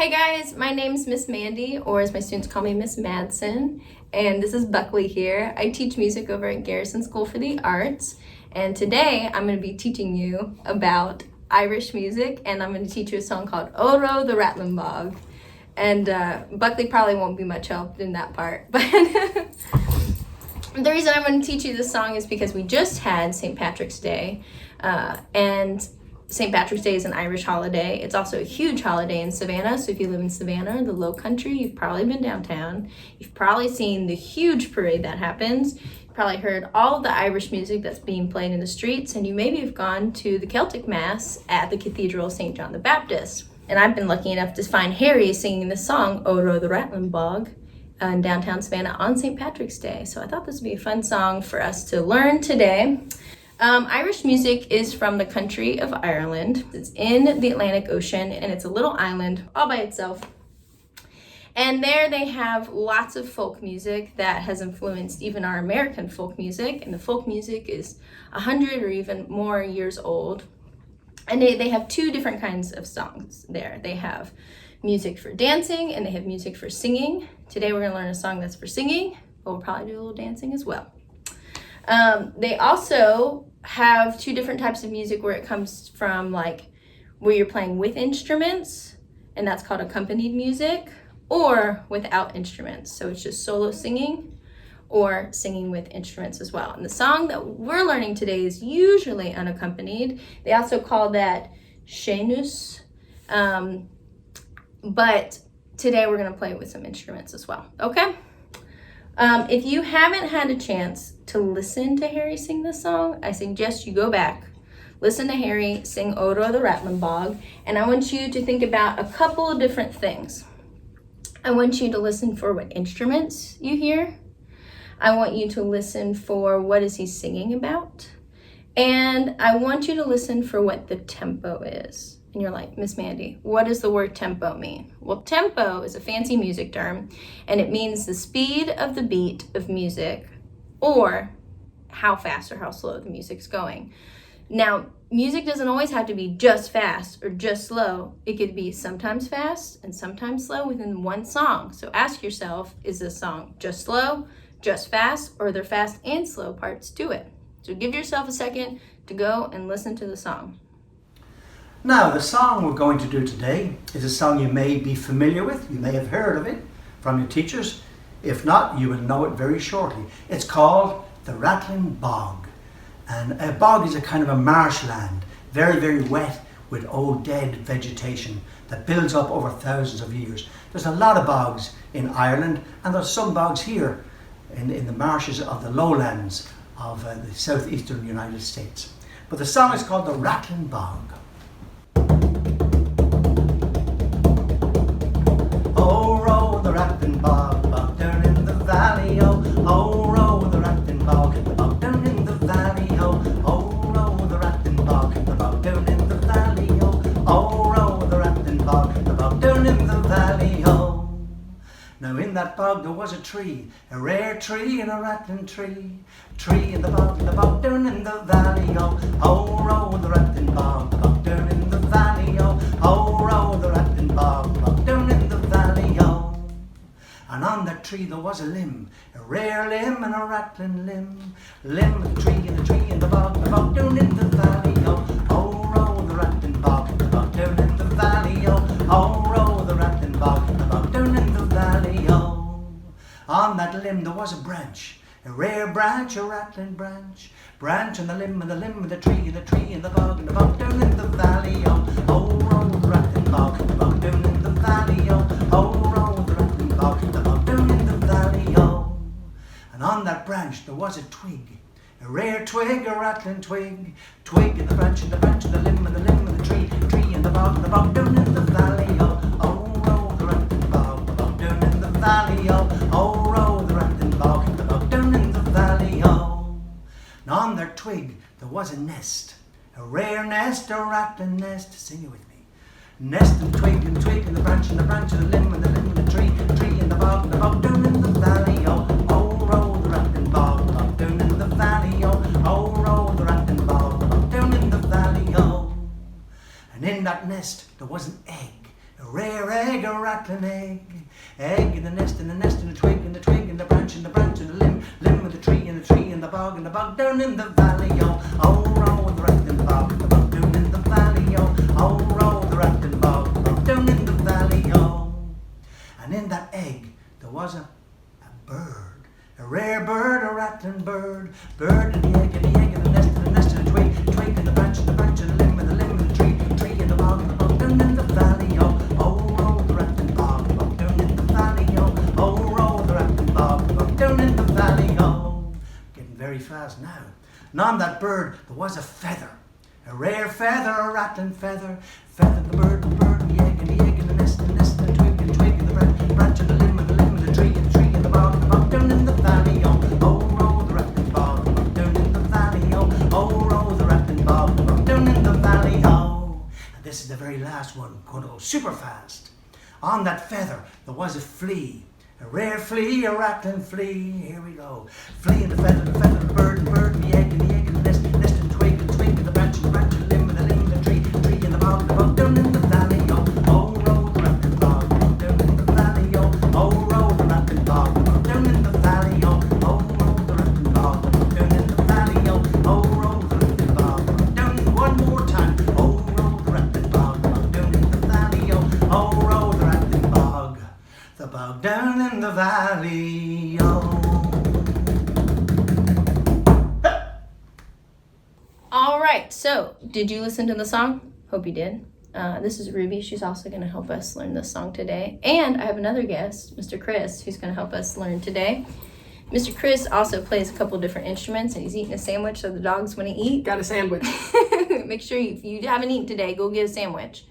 Hi guys, my name is Miss Mandy, or as my students call me, Miss Madsen, and this is Buckley here. I teach music over at Garrison School for the Arts, and today I'm going to be teaching you about Irish music, and I'm going to teach you a song called Oro the Rattling Bog. And Buckley probably won't be much help in that part, but the reason I'm going to teach you this song is because we just had St. Patrick's Day, and St. Patrick's Day is an Irish holiday. It's also a huge holiday in Savannah, so if you live in Savannah, the Low Country, you've probably been downtown. You've probably seen the huge parade that happens. You've probably heard all of the Irish music that's being played in the streets, and you maybe have gone to the Celtic Mass at the Cathedral of St. John the Baptist. And I've been lucky enough to find Harry singing the song, Oro the Rattling Bog, in downtown Savannah on St. Patrick's Day. So I thought this would be a fun song for us to learn today. Irish music is from the country of Ireland. It's in the Atlantic Ocean, and it's a little island all by itself. And there they have lots of folk music that has influenced even our American folk music, and the folk music is 100 or even more years old. And they have two different kinds of songs there. They have music for dancing, and they have music for singing. Today we're going to learn a song that's for singing, but we'll probably do a little dancing as well. They also have two different types of music where it comes from, like where you're playing with instruments, and that's called accompanied music, or without instruments. So it's just solo singing or singing with instruments as well. And the song that we're learning today is usually unaccompanied. They also call that Seanus, but today we're going to play it with some instruments as well. Okay? If you haven't had a chance to listen to Harry sing this song, I suggest you go back, listen to Harry sing Oro the Rattling Bog, and I want you to think about a couple of different things. I want you to listen for what instruments you hear. I want you to listen for what is he singing about. And I want you to listen for what the tempo is. And you're like, Miss Mandy, what does the word tempo mean? Well, tempo is a fancy music term, and it means the speed of the beat of music, or how fast or how slow the music's going. Now, music doesn't always have to be just fast or just slow. It could be sometimes fast and sometimes slow within one song. So ask yourself, is this song just slow, just fast, or are there fast and slow parts to it? So give yourself a second to go and listen to the song. Now, the song we're going to do today is a song you may be familiar with. You may have heard of it from your teachers. If not, you will know it very shortly. It's called The Rattling Bog. And a bog is a kind of a marshland, very, very wet with old dead vegetation that builds up over thousands of years. There's a lot of bogs in Ireland, and there's some bogs here in the marshes of the lowlands of the southeastern United States. But the song is called The Rattling Bog. The rattling bog, bog down in the valley, oh, oh, row the rattling bog, the bog down in the valley, oh, oh, row the rattling bog, the bog down in the valley, oh, oh, row the rattling bog, the bog down in the valley, oh. Now in that bog there was a tree, a rare tree and a rattling tree, tree in the bog down in the valley, oh, oh, row the rattling bog, the bog down in the valley, oh, oh, row the rattling bog, the bog down in the valley, oh. And on that tree there was a limb, a rare limb and a rattling limb. Limb of the tree and the bog down in the valley, oh, oh, row the rattling bog, the bog down in the valley, oh, oh, row the rattling bog, the bog down in the valley, oh. On that limb there was a branch, a rare branch, a rattling branch. Branch and the limb and the limb of the tree and the bog down in the valley, oh, oh, row the rattling bog, the bog down in the valley, oh, oh, row the rattling bog, the bog down in the valley, oh. And on that branch there was a twig, a rare twig, a rattling twig. Twig and the branch and the branch and the limb and the limb of the tree and the bog down in the valley, oh, oh, row the rattling bog, the bog down in the valley, oh, oh, row the rattling bog, the bog down in the valley, oh. And on their twig there was a nest, a rare nest, a rattling nest. Sing it with me. Nest and twig and the branch and the branch and the limb and the limb and the tree and the bog down in the valley, oh, oh, row the rattling bog down in the valley, oh, oh, row the rattling bog down in the valley, oh. And in that nest there was an egg, a rare egg, a rattling egg. Egg in the nest, in the nest, in the twig, in the twig, in the branch, in the branch, in the limb, limb of the tree, in the tree, in the bog down in the valley, yo. Oh, row the rattling bog, the bog down in the valley, yo. Oh, row the rattling bog, the bog down in the valley, yo. And in that egg there was a bird, a rare bird, a rattling bird. Bird in the egg, in the egg, in the nest, in the nest, in the twig, twig, in the branch, in the branch, in the limb, in the limb, in the tree, tree, in the bog down in the valley, yo. Oh, row the rattling bog, the bog down in the valley, yo. Oh, row the rattling bog, the bog down in the valley, yo. Getting very fast now. And on that bird there was a feather, a rare feather, a rattling feather. Feather the bird, in the egg, in the egg, in the nest, in the nest, in the twig, in the twig, in the branch, branch, in the limb, in the limb, in the tree, in the tree, in the bog down in the valley, yo. Oh, row the rattling bog, the bog down in the valley, yo. Oh, row the rattling bog, the bog down in the valley, yo. And this is the very last one, going to go super fast. On that feather there was a flea, a rare flea, a rattling flea. Here we go. Flea in the feather, the bird, in the egg, in the egg, in the nest, nest, in the twig, in the branch, in the branch, in the limb, in the limb, in the tree, tree, in the bog down in the valley, yo. Oh, row the rattling bog, the bog down in the valley, yo. Oh, row the rattling bog, the bog down in the valley, yo. Oh, row the rattling bog, the bog down in the valley, yo. Oh, row the rattling bog, the bog down one more time. Oh, row the rattling bog, the bog down in the valley, yo. Oh, row the rattling bog, the bog down in the valley, yo. All right, so did you listen to the song? Hope you did. This is Ruby. She's also going to help us learn this song today. And I have another guest, Mr. Chris, who's going to help us learn today. Mr. Chris also plays a couple different instruments, and he's eating a sandwich so the dogs want to eat. Got a sandwich. Make sure if you haven't eaten today, go get a sandwich.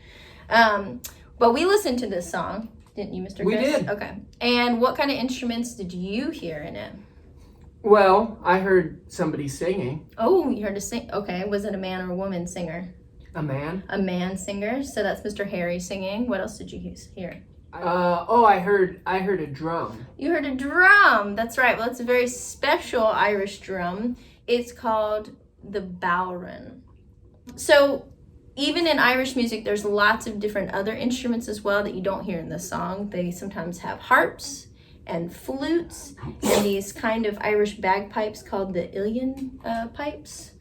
But we listened to this song, didn't you, Mr. Chris? We did. Okay. And what kind of instruments did you hear in it? Well, I heard somebody singing. Oh, you heard a sing. Okay, was it a man or a woman singer? A man. A man singer. So that's Mr. Harry singing. What else did you hear? I heard a drum. You heard a drum. That's right. Well, it's a very special Irish drum. It's called the bowron. So even in Irish music, there's lots of different other instruments as well that you don't hear in this song. They sometimes have harps and flutes and these kind of Irish bagpipes called the uilleann pipes.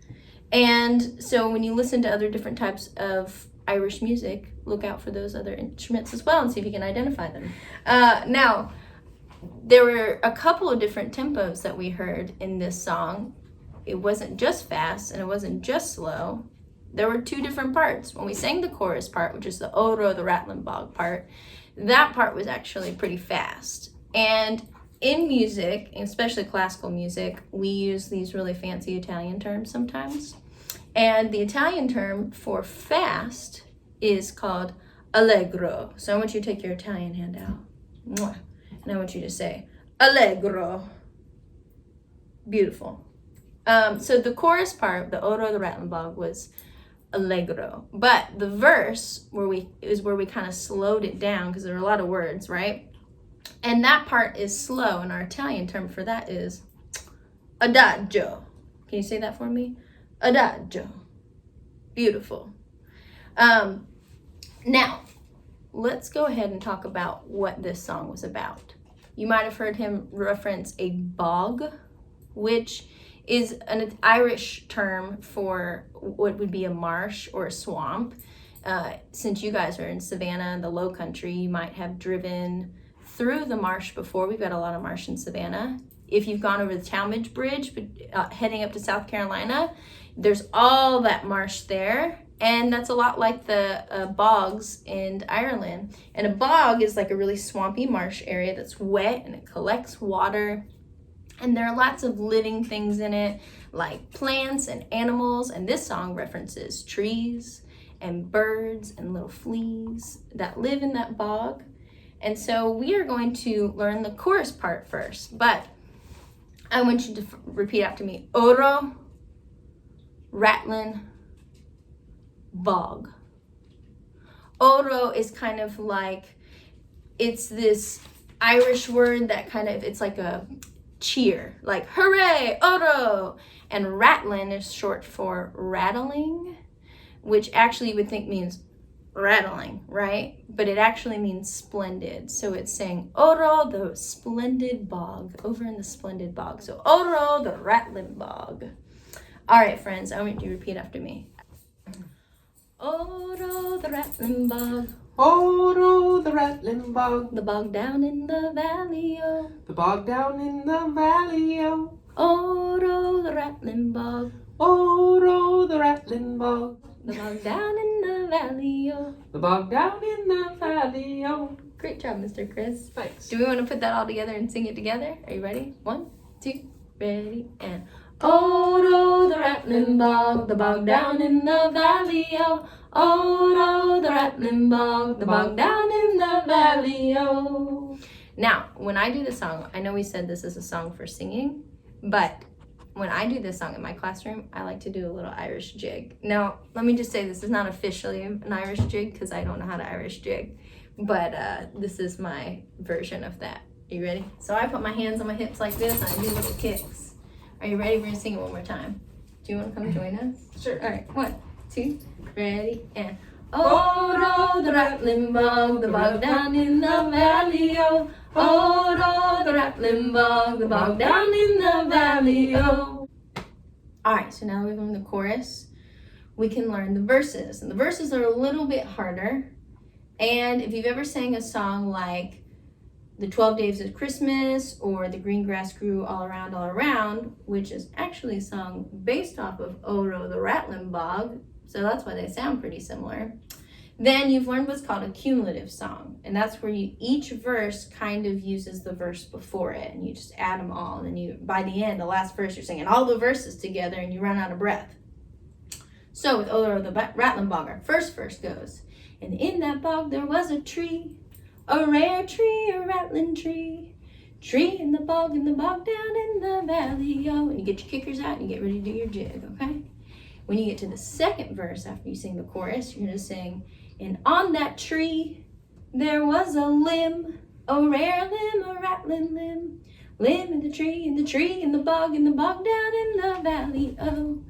And so when you listen to other different types of Irish music, look out for those other instruments as well and see if you can identify them. Now, there were a couple of different tempos that we heard in this song. It wasn't just fast and it wasn't just slow. There were two different parts. When we sang the chorus part, which is the oro, the rattling bog part, that part was actually pretty fast. And in music, especially classical music, we use these really fancy Italian terms sometimes. And the Italian term for fast is called Allegro. So I want you to take your Italian hand out. Mwah. And I want you to say, Allegro. Beautiful. So the chorus part, the oro, the rattling bog, was Allegro. But the verse where we kind of slowed it down because there were a lot of words, right? And that part is slow, and our Italian term for that is Adagio. Can you say that for me? Adagio. Beautiful. Now, let's go ahead and talk about what this song was about. You might have heard him reference a bog, which is an Irish term for what would be a marsh or a swamp. Since you guys are in Savannah, the low country, you might have driven through the marsh before. We've got a lot of marsh in Savannah. If you've gone over the Talmadge Bridge, heading up to South Carolina, there's all that marsh there. And that's a lot like the bogs in Ireland. And a bog is like a really swampy marsh area that's wet and it collects water. And there are lots of living things in it, like plants and animals. And this song references trees and birds and little fleas that live in that bog. And so we are going to learn the chorus part first. But I want you to repeat after me. Oro, rattling, bog. Oro is kind of like, it's this Irish word that kind of, it's like a cheer, like hooray, oro. And rattling is short for rattling, which actually you would think means rattling, right? But it actually means splendid. So it's saying, Oro, the splendid bog, over in the splendid bog. So Oro, the rattling bog. All right, friends, I want you to repeat after me. Oro, the rattling bog. Oro, the rattling bog. The bog down in the valley, oh. The bog down in the valley, oh. Oro, the rattling bog. Oro, the rattling bog. The bog down in the valley, oh. The bog down in the valley, oh. Great job, Mr. Chris. Thanks. Do we want to put that all together and sing it together? Are you ready? 1, 2, ready, and Oro, the rattling bog, the bog down in the valley, oh. Oro, the rattling bog, the bog down in the valley, oh. Now, when I do the song, I know we said this is a song for singing, but when I do this song in my classroom, I like to do a little Irish jig. Now, let me just say this is not officially an Irish jig because I don't know how to Irish jig, but this is my version of that. Are you ready? So I put my hands on my hips like this and I do little kicks. Are you ready? We're gonna sing it one more time. Do you want to come join us? Sure. All right, 1, 2, ready, and Oro, the rattling bog, the bog down in the valley, oh. Oro, the rattling bog, the bog down in the valley, oh. All right, so now we've learned the chorus. We can learn the verses, and the verses are a little bit harder. And if you've ever sang a song like The 12 Days of Christmas or The Green Grass Grew All Around, which is actually a song based off of Oro, the rattling bog, so that's why they sound pretty similar, then you've learned what's called a cumulative song. And that's where each verse kind of uses the verse before it, and you just add them all. And then you, by the end, the last verse, you're singing all the verses together and you run out of breath. So with Oro, the rattling bog, our first verse goes, and in that bog there was a tree, a rare tree, a rattling tree. Tree in the bog down in the valley, oh. And you get your kickers out and you get ready to do your jig, okay? When you get to the second verse, after you sing the chorus, you're going to sing, and on that tree there was a limb, a rare limb, a rattling limb. Limb in the tree, in the bog down in the valley, oh.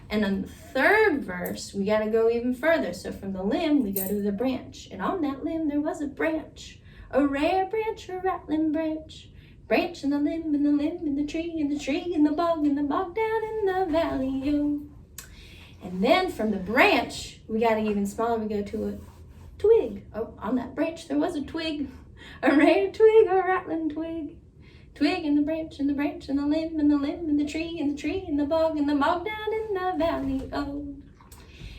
And on the third verse, we got to go even further. So from the limb, we go to the branch. And on that limb there was a branch, a rare branch, a rattling branch. Branch and the limb, and the limb, and the tree, and the bog down in the valley, oh. And then from the branch, we got to get even smaller. We go to a twig. Oh, on that branch, there was a twig. A rare twig, a rattling twig. Twig and the branch, and the branch, and the limb, and the limb, and the tree, and the bog down in the valley, oh.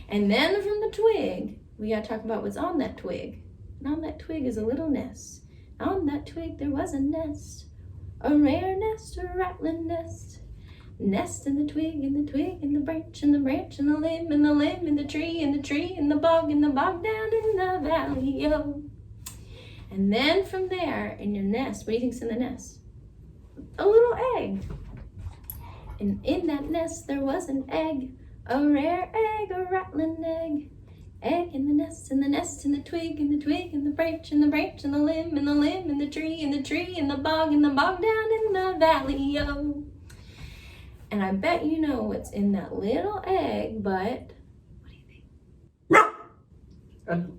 And then from the twig, we got to talk about what's on that twig. And on that twig is a little nest. On that twig, there was a nest. A rare nest, a rattling nest. Nest in the twig, and the branch, and the branch, and the limb, and the limb, and the tree, and the bog down in the valley, yo. And then from there, in your nest, what do you think's in the nest? A little egg. And in that nest, there was an egg, a rare egg, a rattling egg. Egg in the nest, and the twig, and the branch, and the branch, and the limb, and the tree, and the bog down in the valley, yo. And I bet you know what's in that little egg, but what do you think?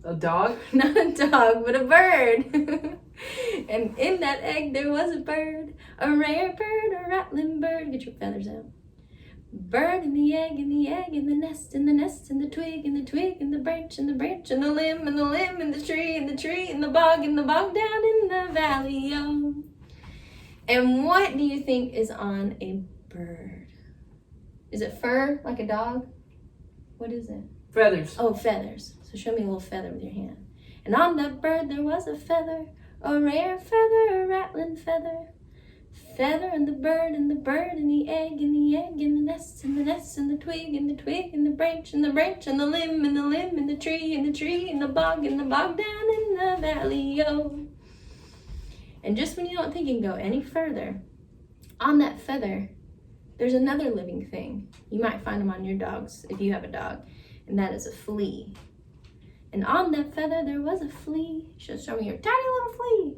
A dog? Not a dog, but a bird. And in that egg there was a bird, a rare bird, a rattling bird. Get your feathers out. Bird in the egg, in the nest, and the twig, and the branch, and the limb, and the tree, and the bog down in the valley, yo. And what do you think is on a bird? Is it fur, like a dog? What is it? Feathers. Oh, feathers. So show me a little feather with your hand. And on that bird there was a feather, a rare feather, a rattling feather. Feather and the bird, and the egg, and the nest, and the twig, and the branch, and the limb, and the tree, and the bog down in the valley, yo. And just when you don't think you can go any further, on that feather, there's another living thing. You might find them on your dogs if you have a dog, and that is a flea. And on that feather there was a flea. Show me your tiny little flea.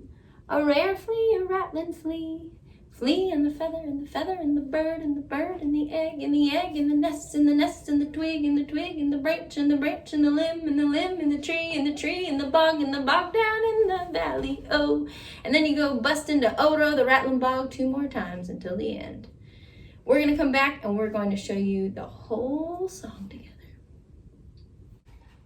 A rare flea, a rattling flea. Flea and the feather and the feather and the bird and the bird and the egg and the egg and the nest and the nest and the twig and the twig and the branch and the branch and the limb and the limb and the tree and the tree and the bog down in the valley. Oh, and then you go bust into Odo the rattling bog 2 more times until the end. We're going to come back and we're going to show you the whole song together.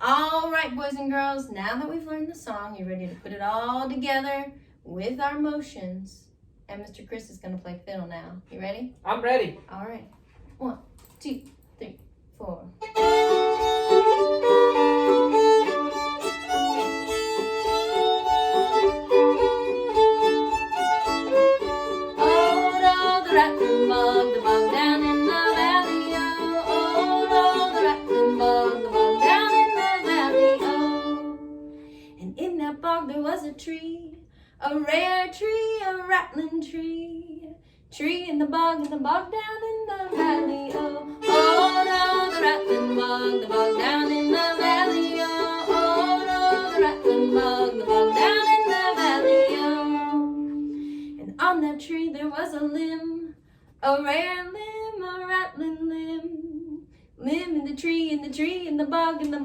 All right, boys and girls, now that we've learned the song, you're ready to put it all together with our motions. And Mr. Chris is going to play fiddle now. You ready? I'm ready. All right. 1, 2, 3, 4. Oh, the rattling bog, the bog down in the valley, oh, the rattling bog, the bog down in the valley, oh. And in that bog there was a tree, a rare tree, a rattling tree. Tree in the bog down in the valley, oh. Oh, no, the rattling bog, the bog down in the valley, oh. Oh, no, the rattling bog, the bog down in the valley, oh. And on that tree there was a limb, a rare limb, a rattling limb. Limb in the tree, in the bog down in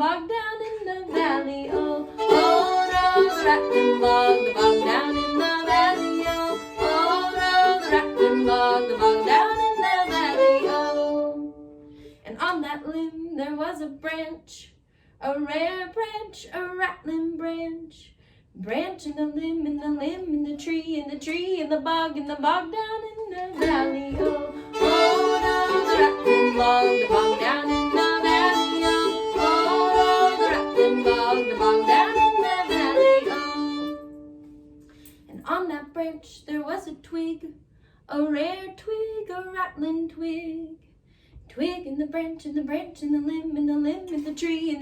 the valley, oh. Oh, no, the rattling bog, the bog down in the valley, oh. Oh, no, the rattling bog, the bog down in the valley, oh. And on that limb there was a branch, a rare branch, a rattling branch. Branch in the limb, in the tree, in the bog down in the valley, oh. Oh, no, the rattling bog, the bog down in the valley, oh. Oh, no, the rattling bog, the bog down in the valley, oh. And on that branch there was a twig, a rare twig, a rattling twig. Twig in the branch, in the limb, in the tree, in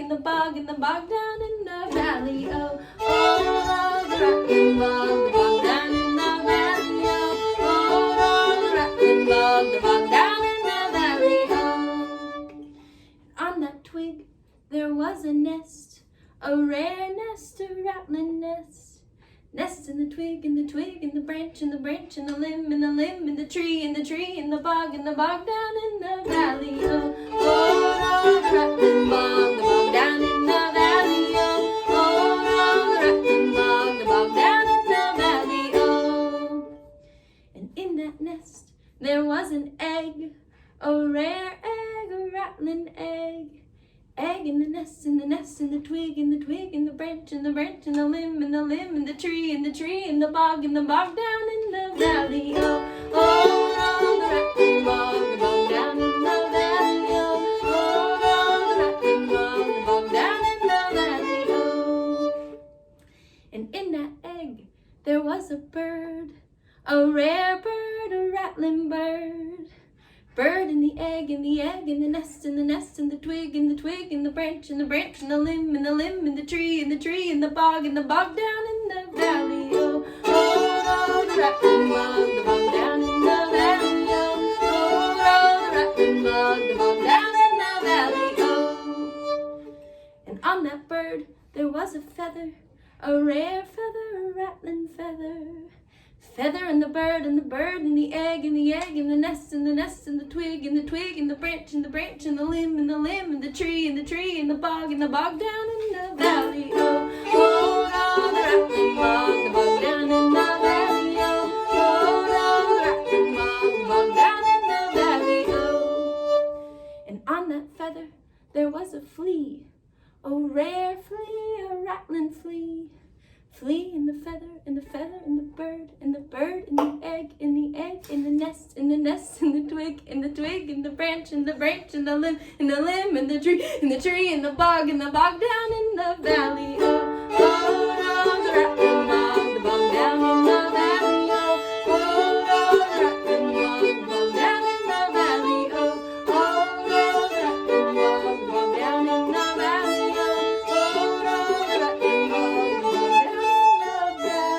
the bog down in the valley, oh. Oh, the rattling bog, the bog down in the valley, oh. Oh, the rattling bog, the bog down in the valley, oh. On that twig there was a nest, a rare nest, a rattling nest. Nest in the twig, in the branch, in the limb, in the tree, in the bog down in the valley, oh. Oh, no, the rattling bog, the bog down in the valley, oh. Oh, no, the rattling bog, the bog down in the valley, oh. And in that nest there was an egg, a rare egg, a rattling egg. Egg in the nest, in the twig, in the branch, in the limb, in the tree, in the bog down in the valley, oh. Oh, no, the rattling bog, the bog down in the valley, oh. Oh, no, the rattling bog, the bog down in the valley, oh. And in that egg there was a bird, a rare bird, a rattling bird. Bird in the egg, in the nest, in the twig, in the branch, in the limb, in the tree, in the bog down in the valley, oh. Oh, no, the rattling bog, the bog down in the valley, oh. Oh, no, the rattling bog, the bog down in the valley, oh. And on that bird there was a feather, a rare feather, a rattling feather. Feather and the bird and the egg and the nest, in the twig, in the branch, in the limb, in the tree, in the bog down in the valley, oh. Oh, no, the rattling bog, the bog down in the valley, oh. Oh, no, the rattling bog, the bog down in the valley, oh. And on that feather there was a flea, a rare flea, a rattling flea. Flea in the feather, in the bird, in the egg, in the nest, in the twig, in the branch, in the limb, in the tree, in the bog down in the valley, oh. Oh, no, the rattling bog, the bog down in the valley, oh. Oh, no, the rattling bog, the bog down in the valley, oh. Oh, no, the rattling bog, the bog down in the valley, oh. Oh, no, the rattling bog, the bog down.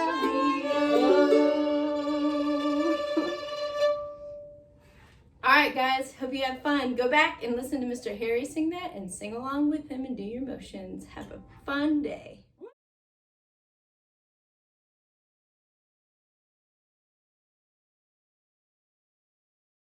Alright guys, hope you had fun. Go back and listen to Mr. Harry sing that and sing along with him and do your motions. Have a fun day.